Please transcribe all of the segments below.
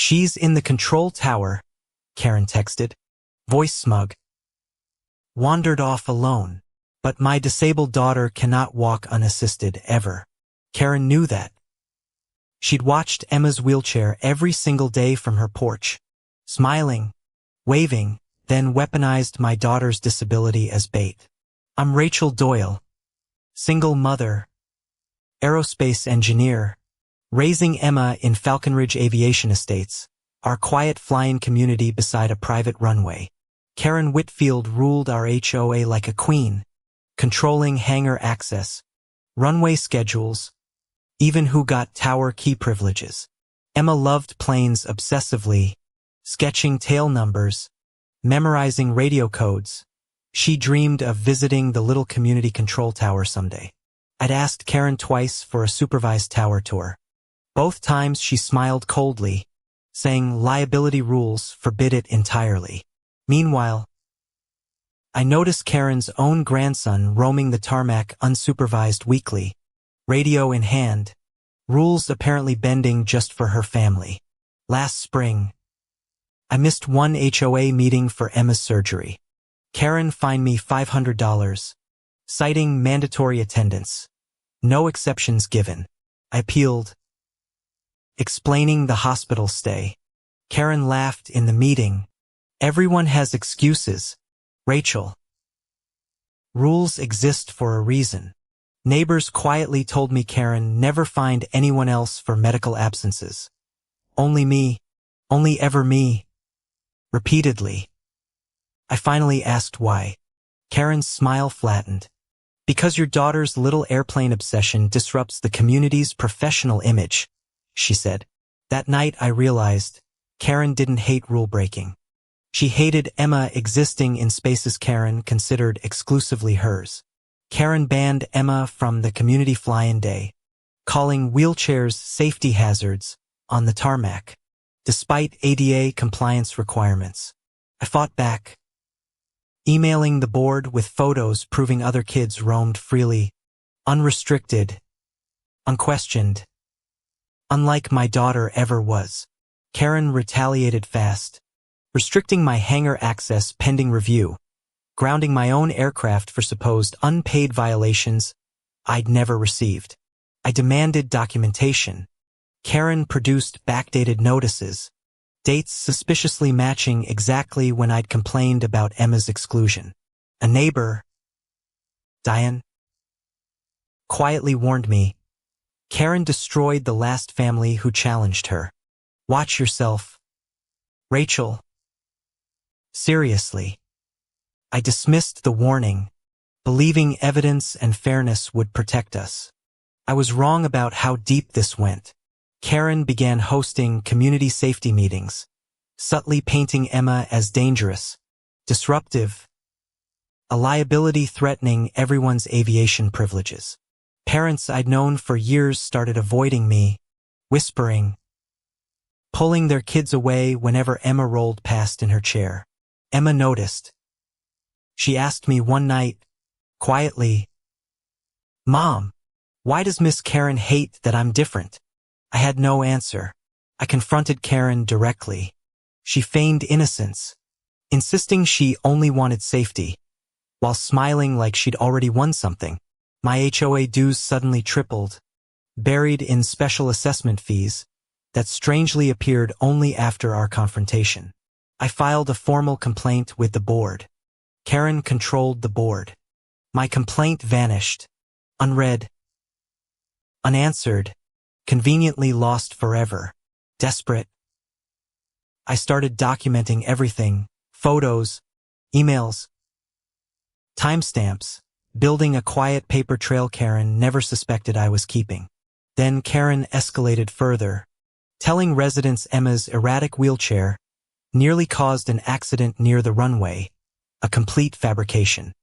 "She's in the control tower," Karen texted. Voice smug. "Wandered off alone. But my disabled daughter cannot walk unassisted ever." Karen knew that. She'd watched Emma's wheelchair every single day from her porch, smiling, waving, then weaponized my daughter's disability as bait. "I'm Rachel Doyle, single mother, aerospace engineer, raising Emma in Falcon Ridge Aviation Estates, our quiet flying community beside a private runway." Karen Whitfield ruled our HOA like a queen, controlling hangar access, runway schedules, even who got tower key privileges. Emma loved planes obsessively, sketching tail numbers, memorizing radio codes. She dreamed of visiting the little community control tower someday. I'd asked Karen twice for a supervised tower tour. Both times she smiled coldly, saying liability rules forbid it entirely. Meanwhile, I noticed Karen's own grandson roaming the tarmac unsupervised weekly, radio in hand, rules apparently bending just for her family. Last spring, I missed one HOA meeting for Emma's surgery. Karen fined me $500, citing mandatory attendance. No exceptions given. I appealed, explaining the hospital stay. Karen laughed in the meeting. "Everyone has excuses, Rachel. Rules exist for a reason." Neighbors quietly told me Karen never fined anyone else for medical absences. "Only me, only ever me." Repeatedly. I finally asked why. Karen's smile flattened. "Because your daughter's little airplane obsession disrupts the community's professional image," she said. That night I realized Karen didn't hate rule breaking. She hated Emma existing in spaces Karen considered exclusively hers. Karen banned Emma from the community fly-in day, calling wheelchairs safety hazards on the tarmac, despite ADA compliance requirements. I fought back, emailing the board with photos proving other kids roamed freely, unrestricted, unquestioned, unlike my daughter ever was. Karen retaliated fast, restricting my hangar access pending review, grounding my own aircraft for supposed unpaid violations I'd never received. I demanded documentation. Karen produced backdated notices, dates suspiciously matching exactly when I'd complained about Emma's exclusion. A neighbor, Diane, quietly warned me, Karen destroyed the last family who challenged her. "Watch yourself, Rachel." Seriously. I dismissed the warning, believing evidence and fairness would protect us. I was wrong about how deep this went. Karen began hosting community safety meetings, subtly painting Emma as dangerous, disruptive, a liability threatening everyone's aviation privileges. Parents I'd known for years started avoiding me, whispering, pulling their kids away whenever Emma rolled past in her chair. Emma noticed. She asked me one night, quietly, "Mom, why does Miss Karen hate that I'm different?" I had no answer. I confronted Karen directly. She feigned innocence, insisting she only wanted safety, while smiling like she'd already won something. My HOA dues suddenly tripled, buried in special assessment fees that strangely appeared only after our confrontation. I filed a formal complaint with the board. Karen controlled the board. My complaint vanished, unread, unanswered, conveniently lost forever. Desperate, I started documenting everything: photos, emails, timestamps, building a quiet paper trail Karen never suspected I was keeping. Then Karen escalated further, telling residents Emma's erratic wheelchair nearly caused an accident near the runway, a complete fabrication.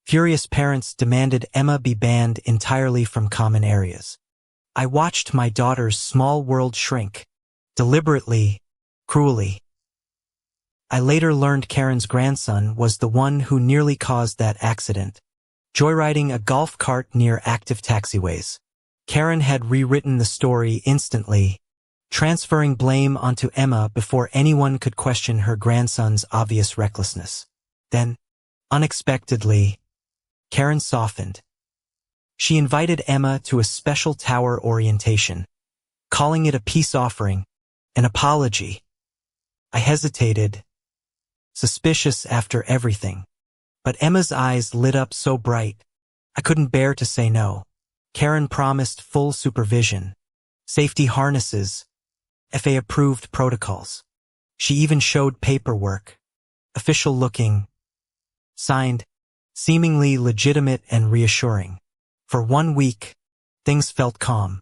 Furious parents demanded Emma be banned entirely from common areas. I watched my daughter's small world shrink, deliberately, cruelly. I later learned Karen's grandson was the one who nearly caused that accident, joyriding a golf cart near active taxiways. Karen had rewritten the story instantly, transferring blame onto Emma before anyone could question her grandson's obvious recklessness. Then, unexpectedly, Karen softened. She invited Emma to a special tower orientation, calling it a peace offering, an apology. I hesitated, suspicious after everything. But Emma's eyes lit up so bright, I couldn't bear to say no. Karen promised full supervision, safety harnesses, FAA-approved protocols. She even showed paperwork, official-looking, signed, seemingly legitimate and reassuring. For 1 week, things felt calm.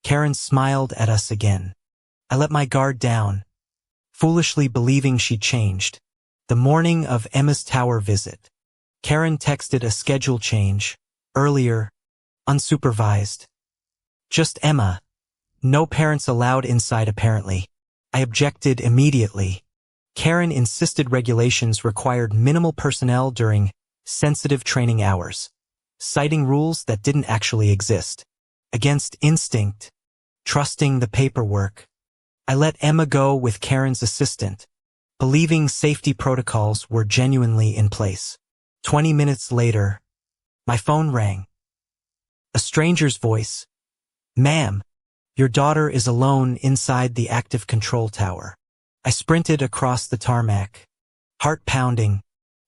Karen smiled at us again. I let my guard down, foolishly believing she'd changed. The morning of Emma's tower visit, Karen texted a schedule change, earlier, unsupervised. Just Emma. No parents allowed inside apparently. I objected immediately. Karen insisted regulations required minimal personnel during sensitive training hours, citing rules that didn't actually exist. Against instinct, trusting the paperwork, I let Emma go with Karen's assistant, believing safety protocols were genuinely in place. 20 minutes later, my phone rang. A stranger's voice. "Ma'am, your daughter is alone inside the active control tower." I sprinted across the tarmac, heart pounding,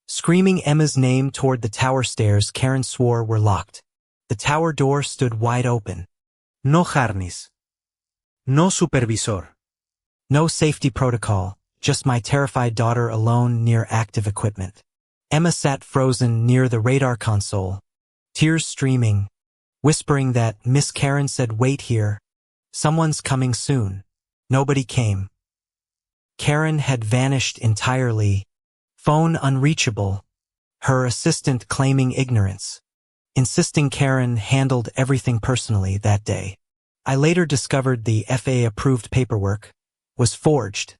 screaming Emma's name toward the tower stairs Karen swore were locked. The tower door stood wide open. No harness. No supervisor. No safety protocol, just my terrified daughter alone near active equipment. Emma sat frozen near the radar console, tears streaming, whispering that Miss Karen said wait here. Someone's coming soon. Nobody came. Karen had vanished entirely, phone unreachable, her assistant claiming ignorance, insisting Karen handled everything personally that day. I later discovered the FAA-approved paperwork was forged.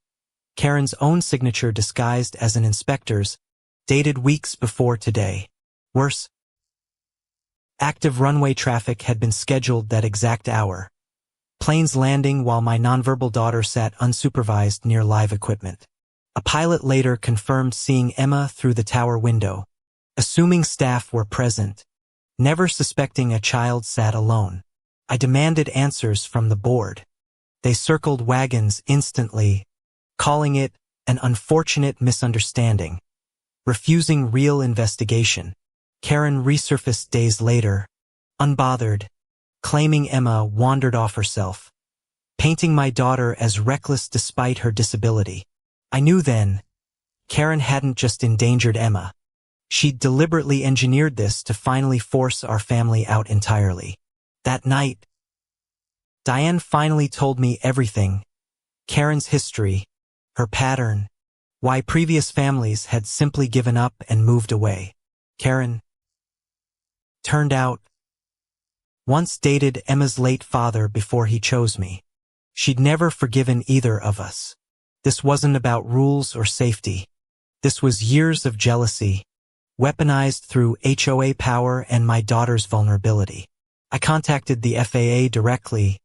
Karen's own signature disguised as an inspector's, dated weeks before today. Worse, active runway traffic had been scheduled that exact hour. Planes landing while my nonverbal daughter sat unsupervised near live equipment. A pilot later confirmed seeing Emma through the tower window, assuming staff were present, never suspecting a child sat alone. I demanded answers from the board. They circled wagons instantly, calling it an unfortunate misunderstanding, refusing real investigation. Karen resurfaced days later, unbothered, claiming Emma wandered off herself, painting my daughter as reckless despite her disability. I knew then, Karen hadn't just endangered Emma. She'd deliberately engineered this to finally force our family out entirely. That night, Diane finally told me everything. Karen's history, her pattern, why previous families had simply given up and moved away. Karen, turned out, once dated Emma's late father before he chose me. She'd never forgiven either of us. This wasn't about rules or safety. This was years of jealousy, weaponized through HOA power and my daughter's vulnerability. I contacted the FAA directly,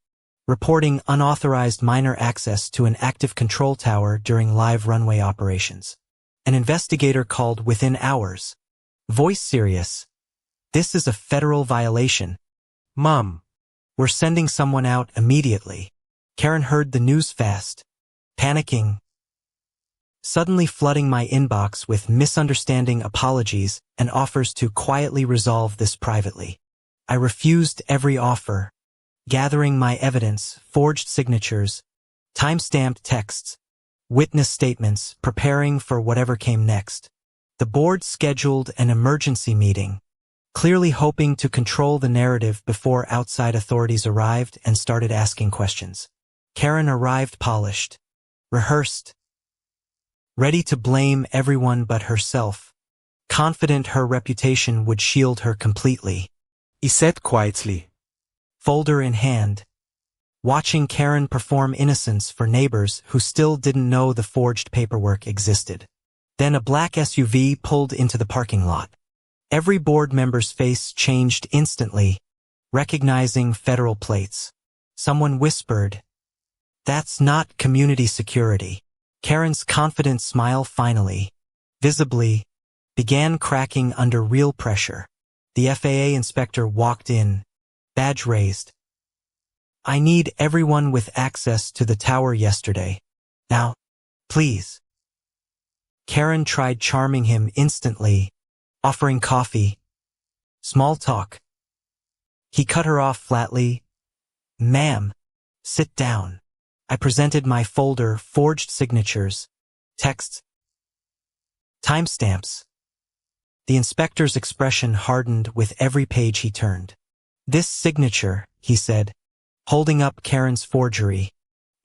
reporting unauthorized minor access to an active control tower during live runway operations. An investigator called within hours. Voice serious. "This is a federal violation. Mom, we're sending someone out immediately." Karen heard the news fast, panicking, suddenly flooding my inbox with misunderstanding apologies and offers to quietly resolve this privately. I refused every offer, gathering my evidence, forged signatures, time-stamped texts, witness statements, preparing for whatever came next. The board scheduled an emergency meeting, clearly hoping to control the narrative before outside authorities arrived and started asking questions. Karen arrived polished, rehearsed, ready to blame everyone but herself, confident her reputation would shield her completely. He said quietly, folder in hand, watching Karen perform innocence for neighbors who still didn't know the forged paperwork existed. Then a black SUV pulled into the parking lot. Every board member's face changed instantly, recognizing federal plates. Someone whispered, That's not community security. Karen's confident smile finally, visibly, began cracking under real pressure. The FAA inspector walked in, badge raised. I need everyone with access to the tower yesterday. Now, please. Karen tried charming him instantly, offering coffee. Small talk. He cut her off flatly. Ma'am, sit down. I presented my folder, forged signatures, texts, timestamps. The inspector's expression hardened with every page he turned. This signature, he said, holding up Karen's forgery,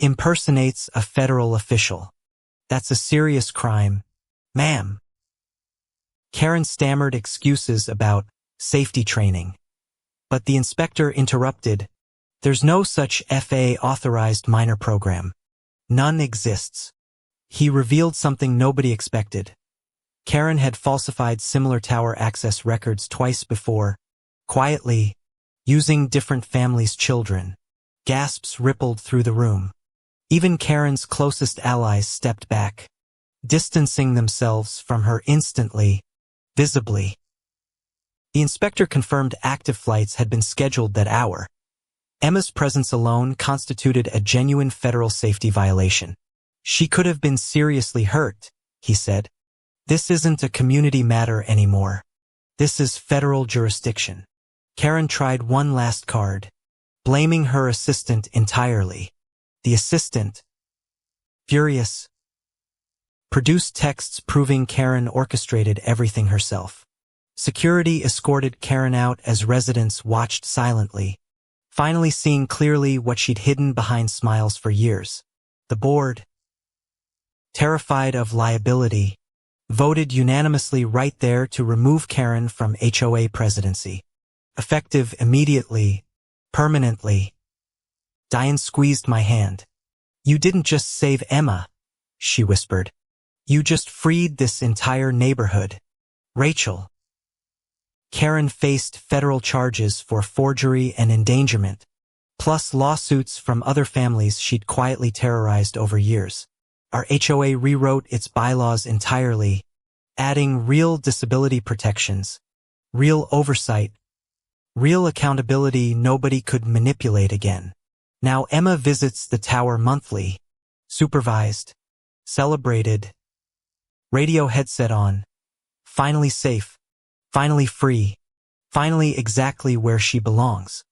impersonates a federal official. That's a serious crime, ma'am. Karen stammered excuses about safety training. But the inspector interrupted. There's no such FAA-authorized minor program. None exists. He revealed something nobody expected. Karen had falsified similar tower access records twice before, quietly, using different families' children. Gasps rippled through the room. Even Karen's closest allies stepped back, distancing themselves from her instantly, visibly. The inspector confirmed active flights had been scheduled that hour. Emma's presence alone constituted a genuine federal safety violation. She could have been seriously hurt, he said. This isn't a community matter anymore. This is federal jurisdiction. Karen tried one last card, blaming her assistant entirely. The assistant, furious, produced texts proving Karen orchestrated everything herself. Security escorted Karen out as residents watched silently, finally seeing clearly what she'd hidden behind smiles for years. The board, terrified of liability, voted unanimously right there to remove Karen from HOA presidency. Effective immediately, permanently. Diane squeezed my hand. You didn't just save Emma, she whispered. You just freed this entire neighborhood. Rachel. Karen faced federal charges for forgery and endangerment, plus lawsuits from other families she'd quietly terrorized over years. Our HOA rewrote its bylaws entirely, adding real disability protections, real oversight, real accountability nobody could manipulate again. Now Emma visits the tower monthly, supervised, celebrated, radio headset on, finally safe, finally free, finally exactly where she belongs.